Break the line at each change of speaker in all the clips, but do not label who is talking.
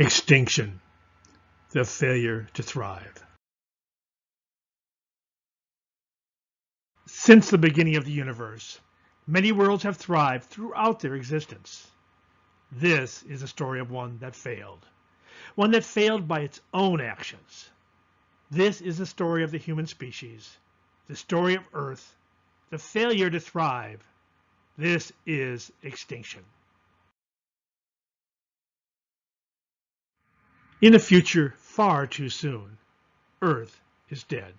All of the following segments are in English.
Extinction, the failure to thrive. Since the beginning of the universe, many worlds have thrived throughout their existence. This is a story of one that failed by its own actions. This is the story of the human species, the story of Earth, the failure to thrive. This is extinction. In a future far too soon, Earth is dead.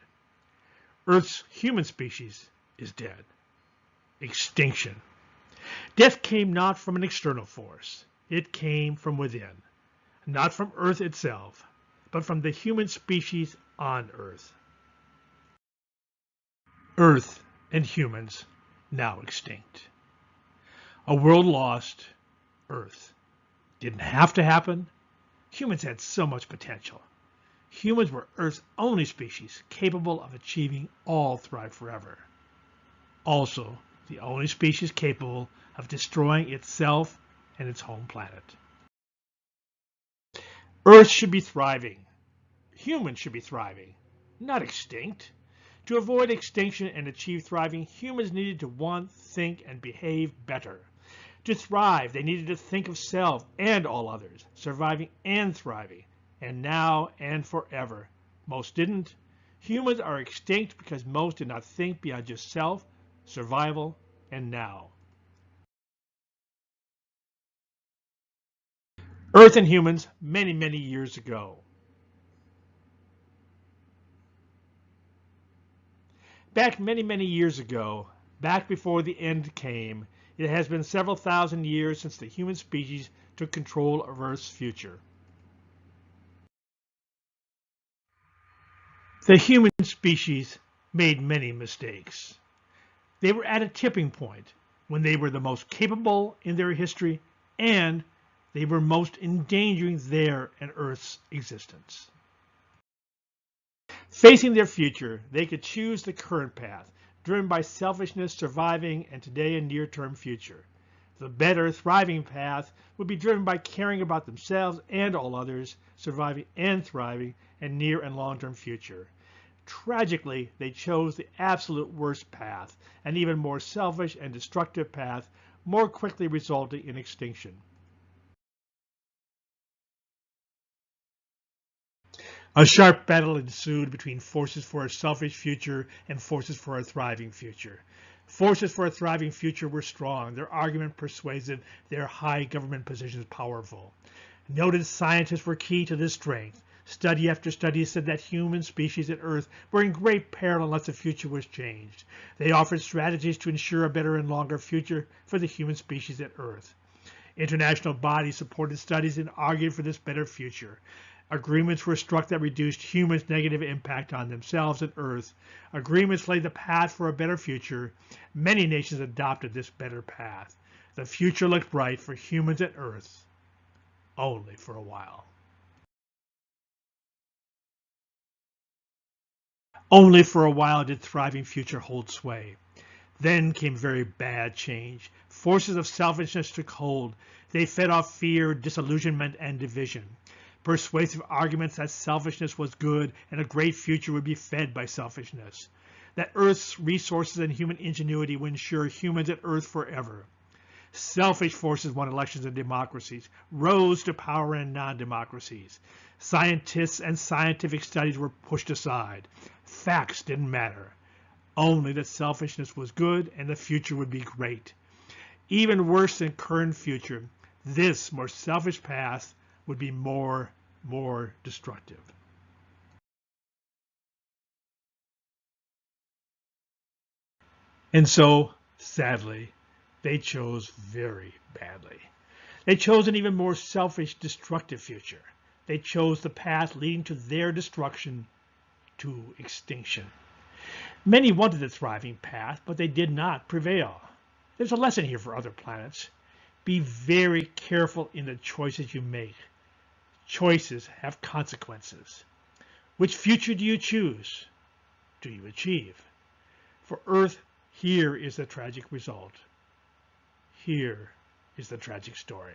Earth's human species is dead. Extinction. Death came not from an external force. It came from within. Not from Earth itself, but from the human species on Earth. Earth and humans now extinct. A world lost. Earth. Didn't have to happen. Humans had so much potential. Humans were Earth's only species capable of achieving all thrive forever. Also, the only species capable of destroying itself and its home planet. Earth should be thriving. Humans should be thriving, not extinct. To avoid extinction and achieve thriving, humans needed to want, think, and behave better. To thrive, they needed to think of self and all others, surviving and thriving, and now and forever. Most didn't. Humans are extinct because most did not think beyond just self, survival, and now. Earth and humans many, many years ago. Back many, many years ago, back before the end came, it has been several thousand years since the human species took control of Earth's future. The human species made many mistakes. They were at a tipping point when they were the most capable in their history and they were most endangering their and Earth's existence. Facing their future, they could choose the current path, driven by selfishness, surviving, and today a near-term future. The better, thriving path would be driven by caring about themselves and all others, surviving and thriving, and near and long-term future. Tragically, they chose the absolute worst path, an even more selfish and destructive path, more quickly resulting in extinction. A sharp battle ensued between forces for a selfish future and forces for a thriving future. Forces for a thriving future were strong, their argument persuasive, their high government positions powerful. Noted scientists were key to this strength. Study after study said that human species and Earth were in great peril unless the future was changed. They offered strategies to ensure a better and longer future for the human species and Earth. International bodies supported studies and argued for this better future. Agreements were struck that reduced humans' negative impact on themselves and Earth. Agreements laid the path for a better future. Many nations adopted this better path. The future looked bright for humans and Earth, only for a while. Only for a while did thriving future hold sway. Then came very bad change. Forces of selfishness took hold. They fed off fear, disillusionment, and division. Persuasive arguments that selfishness was good and a great future would be fed by selfishness. That Earth's resources and human ingenuity would ensure humans and Earth forever. Selfish forces won elections in democracies, rose to power in non-democracies. Scientists and scientific studies were pushed aside. Facts didn't matter. Only that selfishness was good and the future would be great. Even worse than current future, this more selfish path would be more destructive. And so, sadly, they chose very badly. They chose an even more selfish, destructive future. They chose the path leading to their destruction, to extinction. Many wanted a thriving path, but they did not prevail. There's a lesson here for other planets. Be very careful in the choices you make. Choices have consequences. Which future do you choose? Do you achieve? For Earth, here is the tragic result. Here is the tragic story.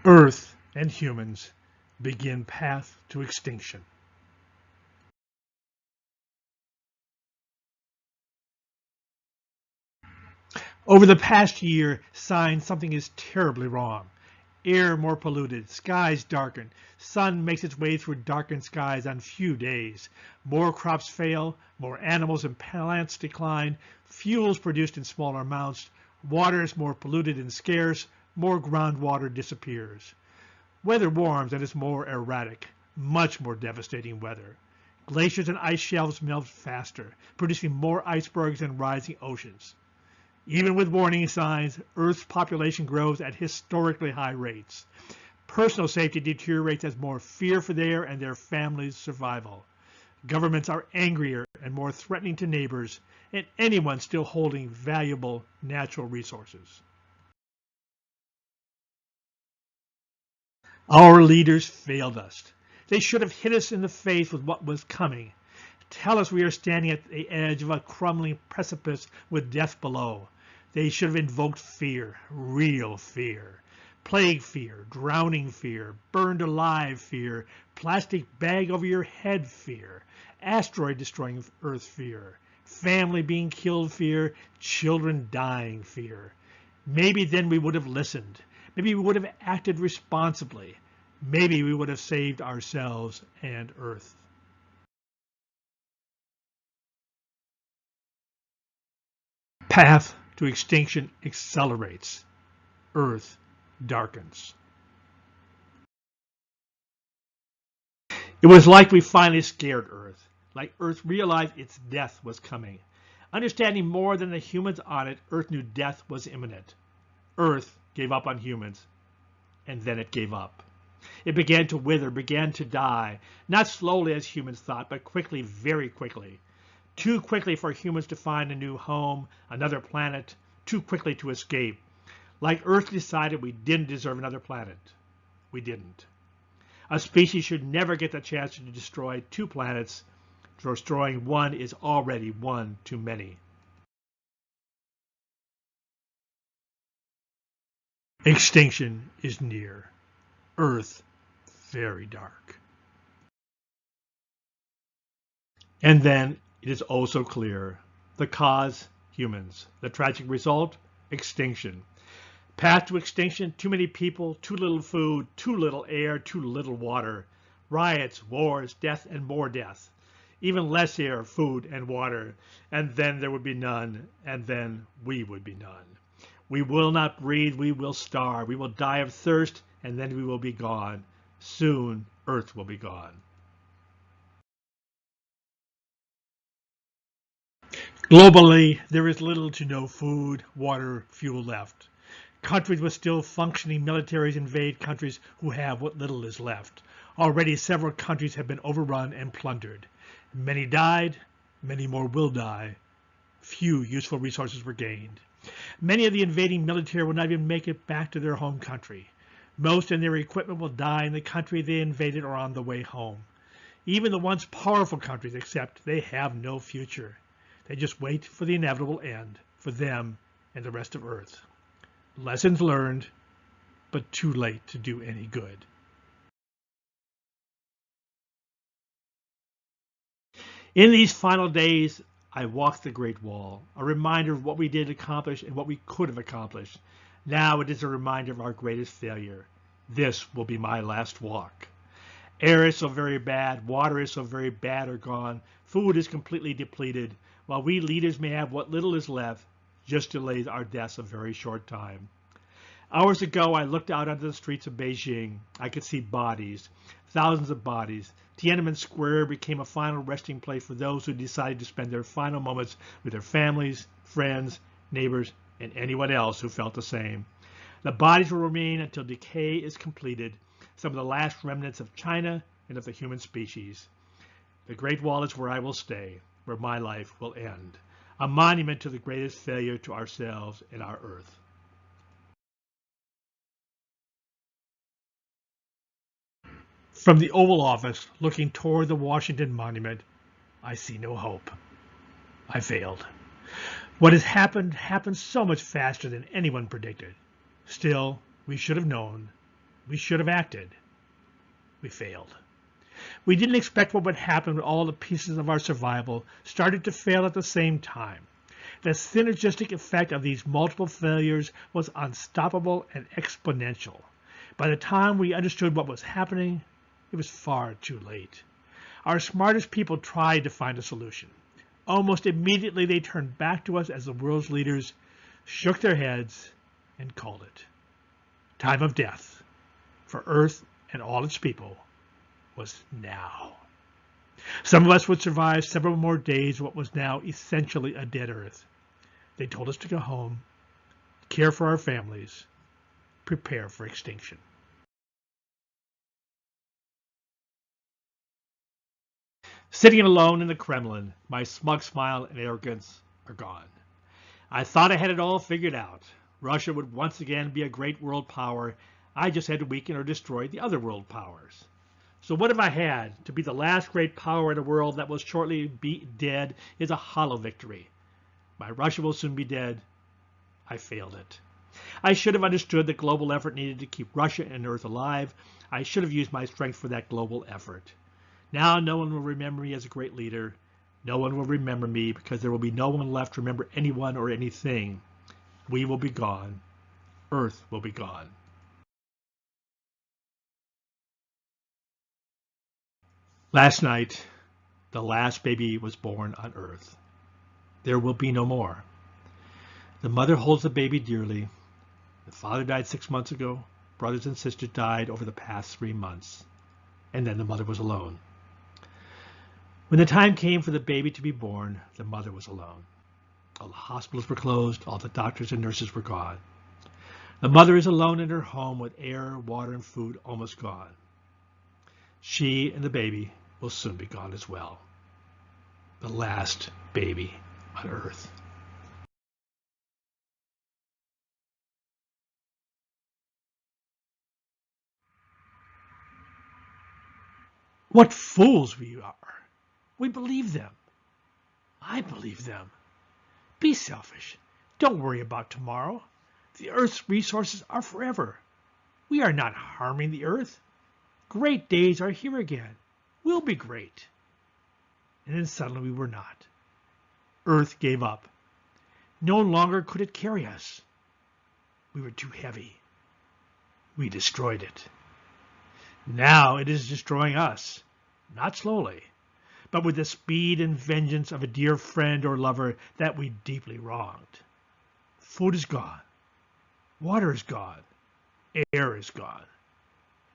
Earth and humans begin path to extinction. Over the past year, signs something is terribly wrong. Air more polluted, skies darkened, sun makes its way through darkened skies on few days. More crops fail, more animals and plants decline, fuels produced in smaller amounts, water is more polluted and scarce, more groundwater disappears. Weather warms and is more erratic, much more devastating weather. Glaciers and ice shelves melt faster, producing more icebergs and rising oceans. Even with warning signs, Earth's population grows at historically high rates. Personal safety deteriorates as more fear for their and their families' survival. Governments are angrier and more threatening to neighbors and anyone still holding valuable natural resources. Our leaders failed us. They should have hit us in the face with what was coming. Tell us we are standing at the edge of a crumbling precipice with death below. They should have invoked fear, real fear. Plague fear, drowning fear, burned alive fear, plastic bag over your head fear, asteroid destroying Earth fear, family being killed fear, children dying fear. Maybe then we would have listened. Maybe we would have acted responsibly. Maybe we would have saved ourselves and Earth. Path to extinction accelerates. Earth darkens. It was like we finally scared Earth, like Earth realized its death was coming. Understanding more than the humans on it, Earth knew death was imminent. Earth gave up on humans, and then it gave up. It began to wither, began to die, not slowly as humans thought, but quickly, very quickly. Too quickly for humans to find a new home, another planet, too quickly to escape. Like Earth decided we didn't deserve another planet. We didn't. A species should never get the chance to destroy two planets. Destroying one is already one too many. Extinction is near. Earth very dark. And then it is also clear. The cause, humans. The tragic result, extinction. Path to extinction, too many people, too little food, too little air, too little water. Riots, wars, death, and more death. Even less air, food, and water. And then there would be none, and then we would be none. We will not breathe, we will starve. We will die of thirst, and then we will be gone. Soon, Earth will be gone. Globally, there is little to no food, water, fuel left. Countries with still functioning militaries invade countries who have what little is left. Already several countries have been overrun and plundered. Many died, many more will die. Few useful resources were gained. Many of the invading military will not even make it back to their home country. Most and their equipment will die in the country they invaded or on the way home. Even the once powerful countries accept they have no future. They just wait for the inevitable end for them and the rest of Earth. Lessons learned, but too late to do any good. In these final days, I walked the Great Wall, a reminder of what we did accomplish and what we could have accomplished. Now it is a reminder of our greatest failure. This will be my last walk. Air is so very bad, water is so very bad or gone, food is completely depleted, while we leaders may have what little is left, just delays our deaths a very short time. Hours ago, I looked out onto the streets of Beijing. I could see bodies, thousands of bodies. Tiananmen Square became a final resting place for those who decided to spend their final moments with their families, friends, neighbors, and anyone else who felt the same. The bodies will remain until decay is completed, some of the last remnants of China and of the human species. The Great Wall is where I will stay, where my life will end, a monument to the greatest failure to ourselves and our Earth. From the Oval Office, looking toward the Washington Monument, I see no hope. I failed. What has happened so much faster than anyone predicted. Still, we should have known. We should have acted. We failed. We didn't expect what would happen when all the pieces of our survival started to fail at the same time. The synergistic effect of these multiple failures was unstoppable and exponential. By the time we understood what was happening, it was far too late. Our smartest people tried to find a solution. Almost immediately they turned back to us as the world's leaders shook their heads and called it. Time of death for Earth and all its people was now. Some of us would survive several more days of what was now essentially a dead Earth. They told us to go home, care for our families, prepare for extinction. Sitting alone in the Kremlin, my smug smile and arrogance are gone. I thought I had it all figured out. Russia would once again be a great world power. I just had to weaken or destroy the other world powers. So what have I had? To be the last great power in a world that will shortly be dead is a hollow victory. My Russia will soon be dead. I failed it. I should have understood the global effort needed to keep Russia and Earth alive. I should have used my strength for that global effort. Now no one will remember me as a great leader. No one will remember me because there will be no one left to remember anyone or anything. We will be gone. Earth will be gone. Last night, the last baby was born on Earth. There will be no more. The mother holds the baby dearly. The father died 6 months ago. Brothers and sisters died over the past 3 months. And then the mother was alone. When the time came for the baby to be born, the mother was alone. All the hospitals were closed. All the doctors and nurses were gone. The mother is alone in her home with air, water, and food almost gone. She and the baby will soon be gone as well. The last baby on Earth. What fools we are. We believe them. I believe them. Be selfish. Don't worry about tomorrow. The Earth's resources are forever. We are not harming the Earth. Great days are here again. We'll be great. And then suddenly we were not. Earth gave up. No longer could it carry us. We were too heavy. We destroyed it. Now it is destroying us, not slowly, but with the speed and vengeance of a dear friend or lover that we deeply wronged. Food is gone. Water is gone. Air is gone.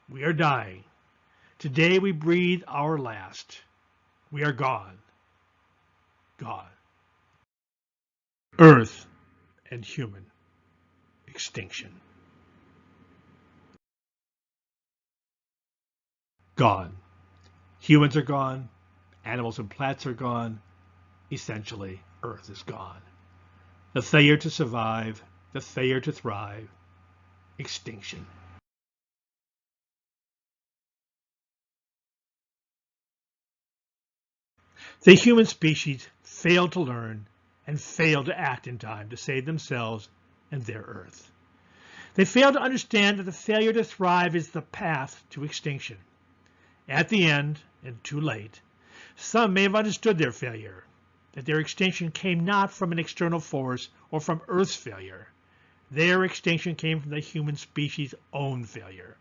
We are dying. Today we breathe our last. We are gone. Gone. Earth and human extinction. Gone. Humans are gone. Animals and plants are gone. Essentially, Earth is gone. The failure to survive, the failure to thrive, extinction. The human species failed to learn and failed to act in time to save themselves and their Earth. They failed to understand that the failure to thrive is the path to extinction. At the end, and too late, some may have understood their failure, that their extinction came not from an external force or from Earth's failure. Their extinction came from the human species' own failure.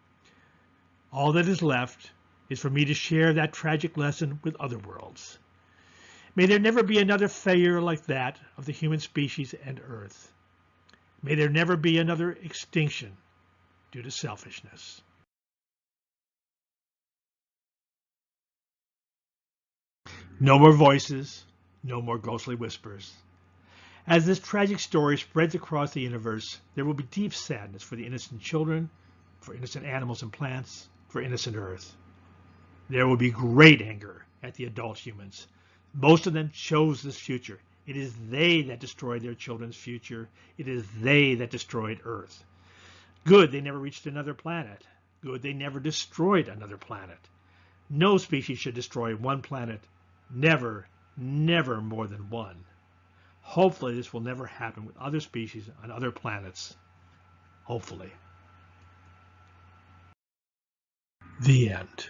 All that is left is for me to share that tragic lesson with other worlds. May there never be another failure like that of the human species and Earth. May there never be another extinction due to selfishness. No more voices, no more ghostly whispers. As this tragic story spreads across the universe, there will be deep sadness for the innocent children, for innocent animals and plants, for innocent Earth. There will be great anger at the adult humans. Most of them chose this future. It is they that destroyed their children's future. It is they that destroyed Earth. Good they never reached another planet. Good they never destroyed another planet. No species should destroy one planet. Never, never more than one. Hopefully this will never happen with other species on other planets. Hopefully. The end.